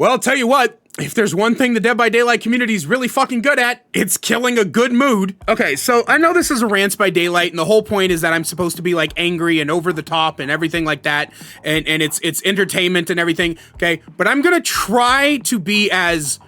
Well, I'll tell you what, if there's one thing the Dead by Daylight community is really fucking good at, it's killing a good mood. Okay, so I know this is a Rants by Daylight, and the whole point is that I'm supposed to be like angry and over the top and everything like that, and it's entertainment and everything, okay? But I'm gonna try to be as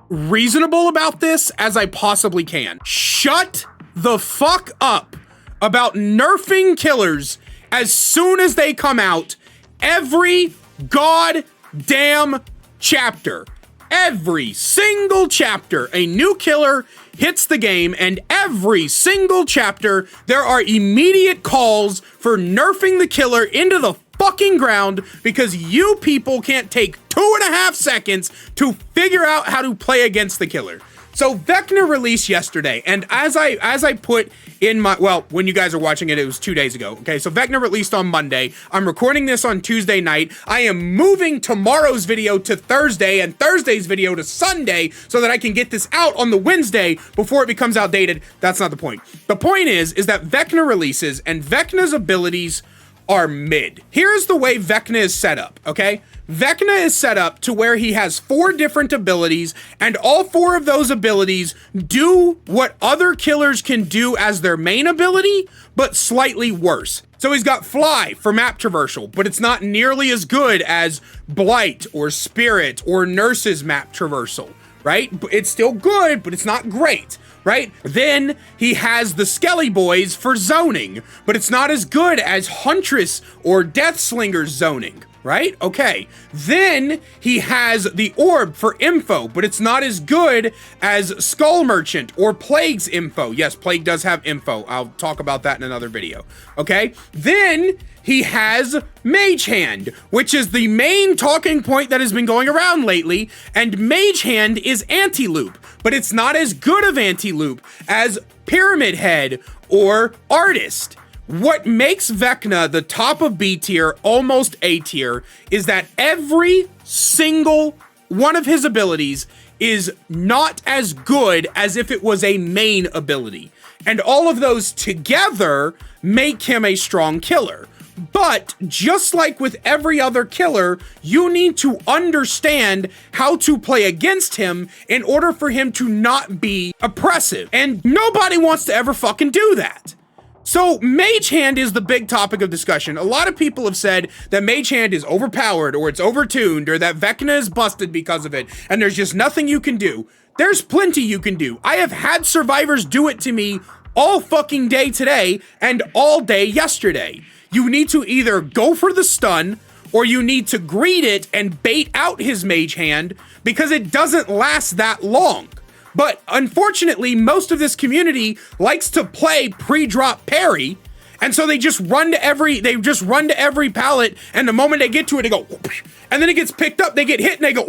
reasonable about this as I possibly can. Shut the fuck up about nerfing killers as soon as they come out every goddamn chapter. Every single chapter, a new killer hits the game, and every single chapter, there are immediate calls for nerfing the killer into the fucking ground because you people can't take 2.5 seconds to figure out how to play against the killer. So Vecna released yesterday, and as I put in my, well, when you guys are watching it, it was 2 days ago, okay? So Vecna released on Monday. I'm recording this on Tuesday night. I am moving tomorrow's video to Thursday and Thursday's video to Sunday so that I can get this out on the Wednesday before it becomes outdated. That's not the point. The point is that Vecna releases, and Vecna's abilities are mid. Here's the way Vecna is set up, okay? Vecna is set up to where he has 4 different abilities, and all 4 of those abilities do what other killers can do as their main ability, but slightly worse. So he's got Fly for map traversal, but it's not nearly as good as Blight or Spirit or Nurse's map traversal, right? It's still good, but it's not great, right? Then he has the Skelly Boys for zoning, but it's not as good as Huntress or Deathslinger's zoning, right? Okay. Then he has the Orb for info, but it's not as good as Skull Merchant or Plague's info. Yes, Plague does have info. I'll talk about that in another video. Okay. Then he has Mage Hand, which is the main talking point that has been going around lately, and Mage Hand is anti-loop, but it's not as good of anti-loop as Pyramid Head or Artist. What makes Vecna the top of B tier, almost A tier, is that every single one of his abilities is not as good as if it was a main ability. And all of those together make him a strong killer. But just like with every other killer, you need to understand how to play against him in order for him to not be oppressive. And nobody wants to ever fucking do that. So Mage Hand is the big topic of discussion. A lot of people have said that Mage Hand is overpowered or it's overtuned or that Vecna is busted because of it and there's just nothing you can do. There's plenty you can do. I have had survivors do it to me all fucking day today and all day yesterday. You need to either go for the stun or you need to greet it and bait out his Mage Hand because it doesn't last that long. But unfortunately, most of this community likes to play pre-drop parry, and so they just run to every pallet, and the moment they get to it, they go, and then it gets picked up, they get hit, and they go,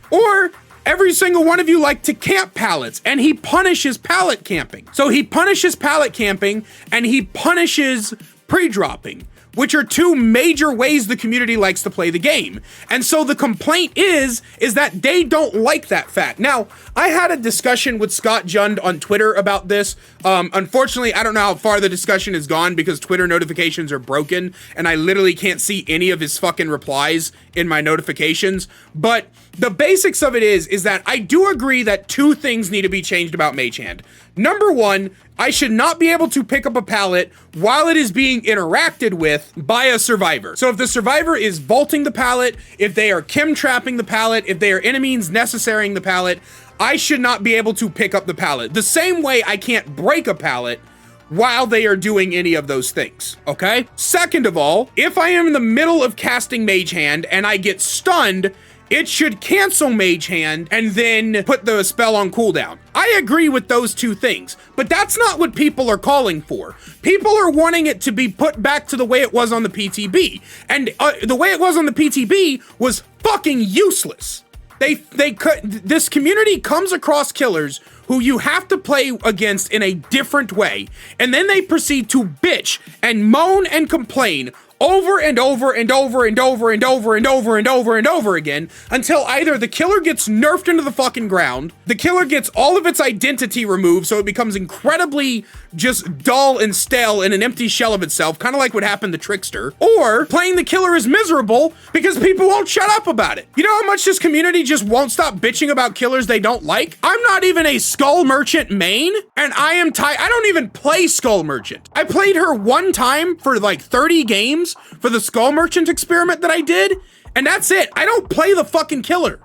or every single one of you like to camp pallets, and he punishes pallet camping. So he punishes pallet camping, and he punishes pre-dropping, which are 2 major ways the community likes to play the game. And so the complaint is that they don't like that fact. Now, I had a discussion with Scott Jund on Twitter about this. Unfortunately, I don't know how far the discussion has gone because Twitter notifications are broken and I literally can't see any of his fucking replies in my notifications. But the basics of it is that I do agree that 2 things need to be changed about Mage Hand. Number 1, I should not be able to pick up a pallet while it is being interacted with by a survivor. So if the survivor is vaulting the pallet, if they are chem trapping the pallet, if they are enemies necessarying the pallet, I should not be able to pick up the pallet. The same way I can't break a pallet while they are doing any of those things, okay? Second of all, if I am in the middle of casting Mage Hand and I get stunned, it should cancel Mage Hand and then put the spell on cooldown. I agree with those 2 things, but that's not what people are calling for. People are wanting it to be put back to the way it was on the PTB. And the way it was on the PTB was fucking useless. This community comes across killers who you have to play against in a different way, and then they proceed to bitch and moan and complain over and over and over and over and over and over and over and over again until either the killer gets nerfed into the fucking ground, the killer gets all of its identity removed so it becomes incredibly just dull and stale in an empty shell of itself, kind of like what happened to Trickster, or playing the killer is miserable because people won't shut up about it. You know how much this community just won't stop bitching about killers they don't like? I'm not even a Skull Merchant main, and I don't even play Skull Merchant. I played her one time for like 30 games for the Skull Merchant experiment that I did, and that's it. I don't play the fucking killer.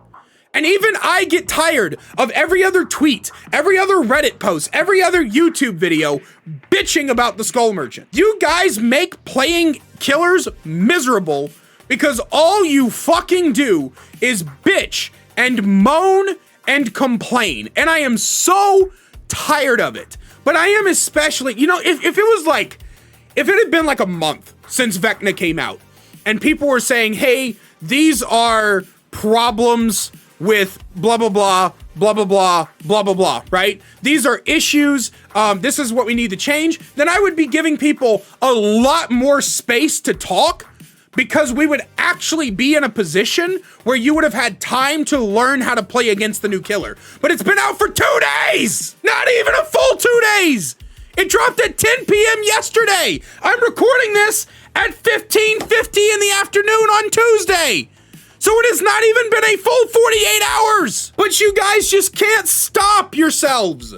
And even I get tired of every other tweet, every other Reddit post, every other YouTube video bitching about the Skull Merchant. You guys make playing killers miserable because all you fucking do is bitch and moan and complain. And I am so tired of it. But I am especially, you know, if it had been like a month since Vecna came out and people were saying, hey, these are problems with blah, blah, blah, blah, blah, blah, blah, blah, blah, right? These are issues. This is what we need to change. Then I would be giving people a lot more space to talk because we would actually be in a position where you would have had time to learn how to play against the new killer. But it's been out for 2 days! Not even a full 2 days! It dropped at 10 p.m. yesterday! I'm recording this at 15:50 in the afternoon on Tuesday! So it has not even been a full 48 hours! But you guys just can't stop yourselves!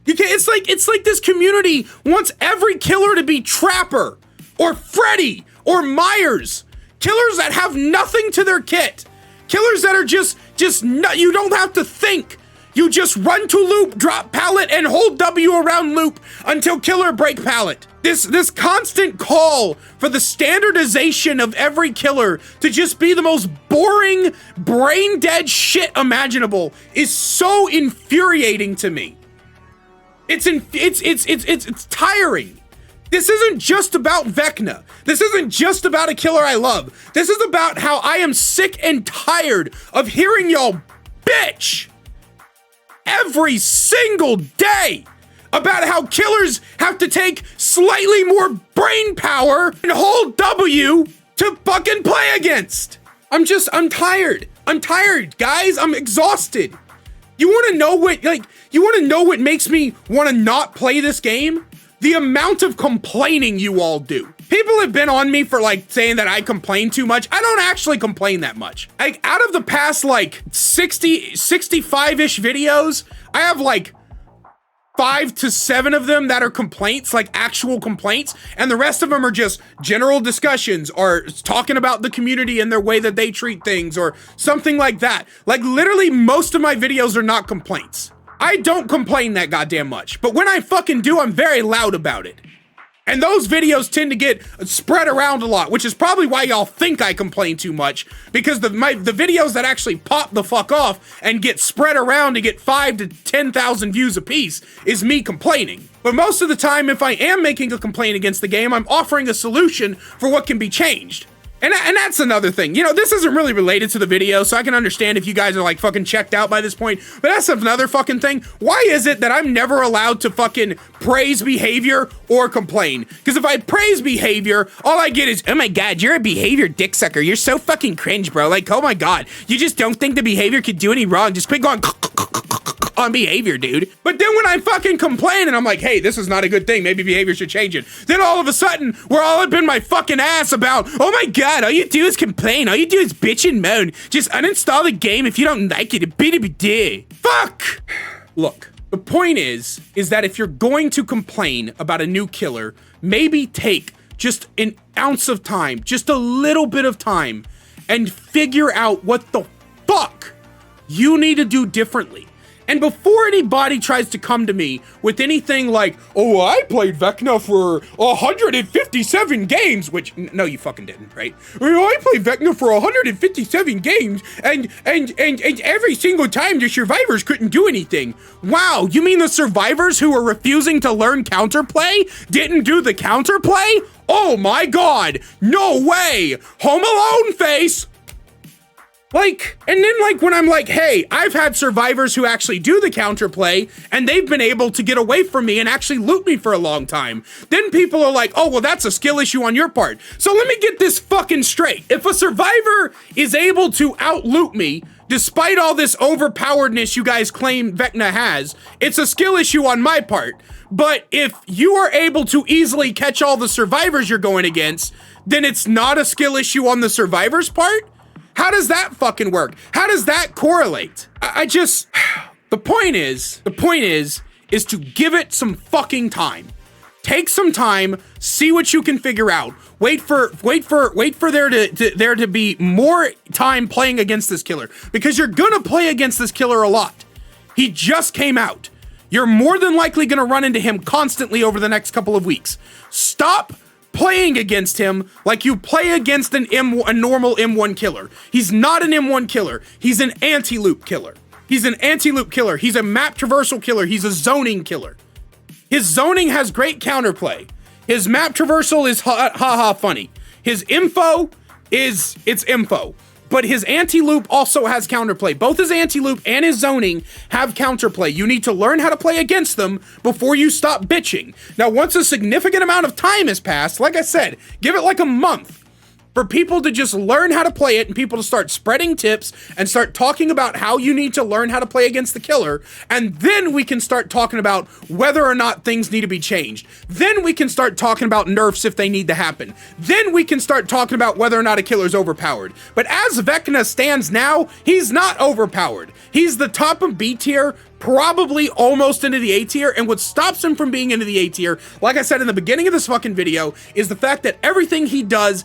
You can't, it's like this community wants every killer to be Trapper, or Freddy, or Myers. Killers that have nothing to their kit. Killers that are just you don't have to think. You just run to loop, drop pallet, and hold W around loop until killer break pallet. This constant call for the standardization of every killer to just be the most boring, brain dead shit imaginable is so infuriating to me. It's tiring. This isn't just about Vecna. This isn't just about a killer I love. This is about how I am sick and tired of hearing y'all bitch every single day about how killers have to take slightly more brain power and hold W to fucking play against. I'm tired. I'm tired, guys. I'm exhausted. You wanna know what makes me wanna not play this game? The amount of complaining you all do. People have been on me for like saying that I complain too much. I don't actually complain that much. Like out of the past like 65-ish videos, I have like 5 to 7 of them that are complaints, like actual complaints, and the rest of them are just general discussions or talking about the community and their way that they treat things or something like that. Like literally most of my videos are not complaints. I don't complain that goddamn much, but when I fucking do, I'm very loud about it. And those videos tend to get spread around a lot, which is probably why y'all think I complain too much, because the videos that actually pop the fuck off and get spread around to get 5 to 10,000 views apiece is me complaining. But most of the time, if I am making a complaint against the game, I'm offering a solution for what can be changed. And that's another thing. You know, this isn't really related to the video, so I can understand if you guys are like fucking checked out by this point, but that's another fucking thing. Why is it that I'm never allowed to fucking praise behavior or complain? Because if I praise behavior, all I get is, oh my god, you're a behavior dick sucker. You're so fucking cringe, bro. Like, oh my god, you just don't think the behavior could do any wrong. Just quit going on behavior, dude. But then when I fucking complain and I'm like, hey, this is not a good thing, maybe behavior should change it, then all of a sudden we're all up in my fucking ass about, oh my god, all you do is complain, all you do is bitch and moan, just uninstall the game if you don't like it. Fuck. Look, the point is that if you're going to complain about a new killer, maybe take just an ounce of time, just a little bit of time, and figure out what the fuck you need to do differently. And before anybody tries to come to me with anything like, oh, I played Vecna for 157 games, which, no, you fucking didn't, right? Oh, I played Vecna for 157 games, and every single time the survivors couldn't do anything. Wow, you mean the survivors who were refusing to learn counterplay didn't do the counterplay? Oh my god, no way! Home Alone face! Like, and then like when I'm like, hey, I've had survivors who actually do the counterplay and they've been able to get away from me and actually loot me for a long time. Then people are like, oh, well, that's a skill issue on your part. So let me get this fucking straight. If a survivor is able to out loot me, despite all this overpoweredness you guys claim Vecna has, it's a skill issue on my part. But if you are able to easily catch all the survivors you're going against, then it's not a skill issue on the survivor's part? How does that fucking work? How does that correlate? I just, the point is to give it some fucking time. Take some time, see what you can figure out. Wait for there to be more time playing against this killer, because you're gonna play against this killer a lot. He just came out. You're more than likely gonna run into him constantly over the next couple of weeks. Stop playing against him like you play against a normal M1 killer. He's not an M1 killer. He's an anti-loop killer. He's an anti-loop killer. He's a map traversal killer. He's a zoning killer. His zoning has great counterplay. His map traversal is ha funny. His info is, it's info. But his anti-loop also has counterplay. Both his anti-loop and his zoning have counterplay. You need to learn how to play against them before you stop bitching. Now, once a significant amount of time has passed, like I said, give it like a month for people to just learn how to play it and people to start spreading tips and start talking about how you need to learn how to play against the killer. And then we can start talking about whether or not things need to be changed. Then we can start talking about nerfs if they need to happen. Then we can start talking about whether or not a killer's overpowered. But as Vecna stands now, he's not overpowered. He's the top of B tier, probably almost into the A tier, and what stops him from being into the A tier, like I said in the beginning of this fucking video, is the fact that everything he does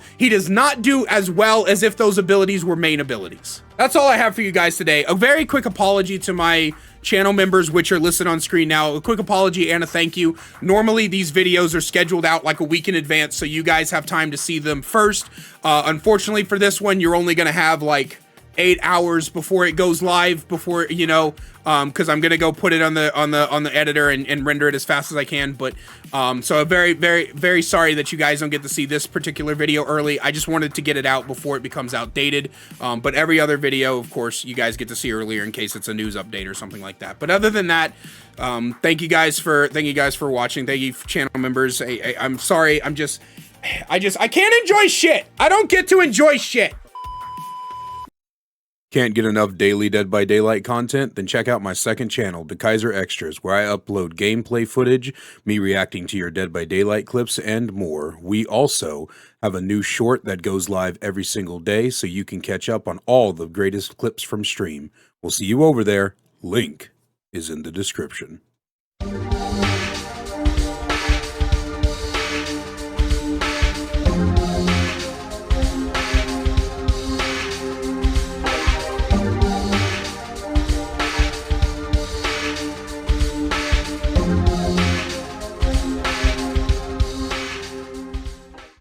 not do as well as if those abilities were main abilities. That's all I have for you guys today. A very quick apology to my channel members, which are listed on screen now. A quick apology and a thank you. Normally, these videos are scheduled out like a week in advance, so you guys have time to see them first. Unfortunately for this one, you're only gonna have like 8 hours before it goes live, before, you know, because I'm gonna go put it on the editor and render it as fast as I can. But so very sorry that you guys don't get to see this particular video early. I just wanted to get it out before it becomes outdated. But every other video, of course, you guys get to see earlier in case it's a news update or something like that. But other than that, thank you guys for watching. Thank you, channel members. I'm sorry. I can't enjoy shit. I don't get to enjoy shit. Can't get enough daily Dead by Daylight content? Then check out my second channel, The Kaiser Extras, where I upload gameplay footage, me reacting to your Dead by Daylight clips, and more. We also have a new short that goes live every single day, so you can catch up on all the greatest clips from stream. We'll see you over there. Link is in the description.